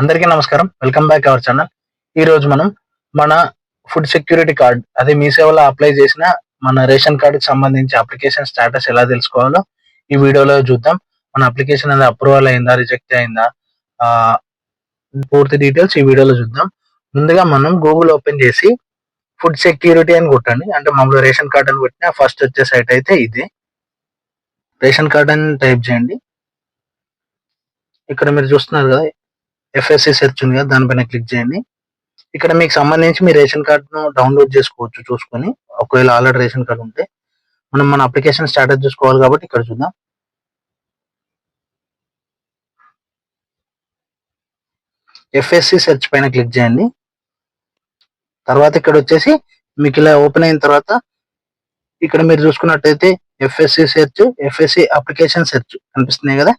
అందరికీ నమస్కారం. Welcome back our channel. ఈరోజు మనం మన ఫుడ్ సెక్యూరిటీ కార్డ్ అదే మీ సేవలో అప్లై చేసిన మన రేషన్ కార్డుకి సంబంధించి అప్లికేషన్ స్టేటస్ ఎలా తెలుసుకోవాలో ఈ వీడియోలో చూద్దాం. మన అప్లికేషన్ అనేది అప్రూవల్ అయిందా, రిజెక్ట్ అయిందా, పూర్తి డీటెయిల్స్ ఈ వీడియోలో చూద్దాం. ముందుగా మనం గూగుల్ ఓపెన్ చేసి ఫుడ్ సెక్యూరిటీ అని కొట్టండి. అంటే మామూలుగా రేషన్ కార్డ్ అని కొట్టినా ఫస్ట్ వచ్చే సైట్ అయితే ఇదే. రేషన్ కార్డ్ అని టైప్ చేయండి. ఇక్కడ మీరు చూస్తున్నారు కదా ఎఫ్ఎస్సి సెర్చ్ ఉంది కదా, దానిపైన క్లిక్ చేయండి. ఇక్కడ మీకు సంబంధించి మీ రేషన్ కార్డును డౌన్లోడ్ చేసుకోవచ్చు చూసుకొని. ఒకవేళ ఆల్రెడీ రేషన్ కార్డు ఉంటే మనం మన అప్లికేషన్ స్టేటస్ చూసుకోవాలి కాబట్టి ఇక్కడ చూద్దాం. ఎఫ్ఎస్సి సెర్చ్ పైన క్లిక్ చేయండి. తర్వాత ఇక్కడ వచ్చేసి మీకు ఇలా ఓపెన్ అయిన తర్వాత ఇక్కడ మీరు చూసుకున్నట్టయితే FSC search, FSC application search కనిపిస్తున్నాయి కదా.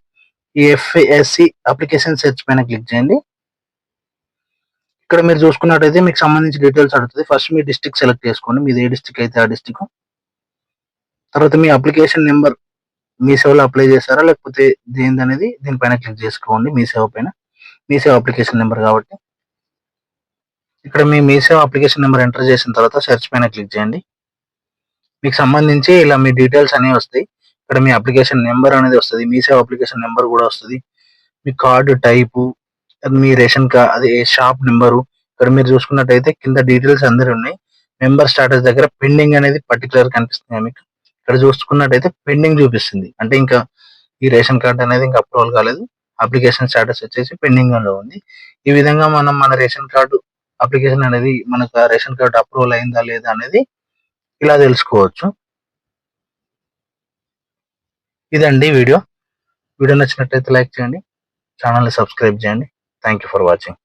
ఈ ఎఫ్ఎస్సి అప్లికేషన్ సెర్చ్ పైన క్లిక్ చేయండి. ఇక్కడ మీరు చూసుకున్నట్టయితే మీకు సంబంధించి డీటెయిల్స్ అడుగుతుంది. ఫస్ట్ మీ డిస్ట్రిక్ట్ సెలెక్ట్ చేసుకోండి, మీది ఏ డిస్ట్రిక్ట్ అయితే ఆ డిస్ట్రిక్ట్. తర్వాత మీ అప్లికేషన్ నెంబర్, మీ సేవలో అప్లై చేశారా లేకపోతే దేనిది అనేది దీనిపైన క్లిక్ చేసుకోండి. మీ సేవ పైన, మీ సేవ అప్లికేషన్ నెంబర్ కాబట్టి ఇక్కడ మీ సేవ అప్లికేషన్ నెంబర్ ఎంటర్ చేసిన తర్వాత సెర్చ్ పైన క్లిక్ చేయండి. మీకు సంబంధించి ఇలా మీ డీటెయిల్స్ అనేవి వస్తాయి. ఇక్కడ మీ అప్లికేషన్ నెంబర్ అనేది వస్తుంది, మీ సేవ అప్లికేషన్ నెంబర్ కూడా వస్తుంది, మీ కార్డు టైపు, మీ రేషన్ కార్డ్ అది షాప్ నెంబరు. ఇక్కడ మీరు చూసుకున్నట్టయితే కింద డీటెయిల్స్ అందరూ ఉన్నాయి. మెంబర్ స్టాటస్ దగ్గర పెండింగ్ అనేది పర్టికులర్ కనిపిస్తుంది. మీకు ఇక్కడ చూసుకున్నట్టయితే పెండింగ్ చూపిస్తుంది. అంటే ఇంకా ఈ రేషన్ కార్డ్ అనేది ఇంకా అప్రూవల్ కాలేదు, అప్లికేషన్ స్టాటస్ వచ్చేసి పెండింగ్ లో ఉంది. ఈ విధంగా మనం మన రేషన్ కార్డు అప్లికేషన్ అనేది మనకు రేషన్ కార్డు అప్రూవల్ అయిందా లేదా అనేది ఇలా తెలుసుకోవచ్చు. ఇదండి వీడియో నచ్చినట్లయితే లైక్ చేయండి, ఛానల్ని సబ్స్క్రైబ్ చేయండి. Thank you for watching.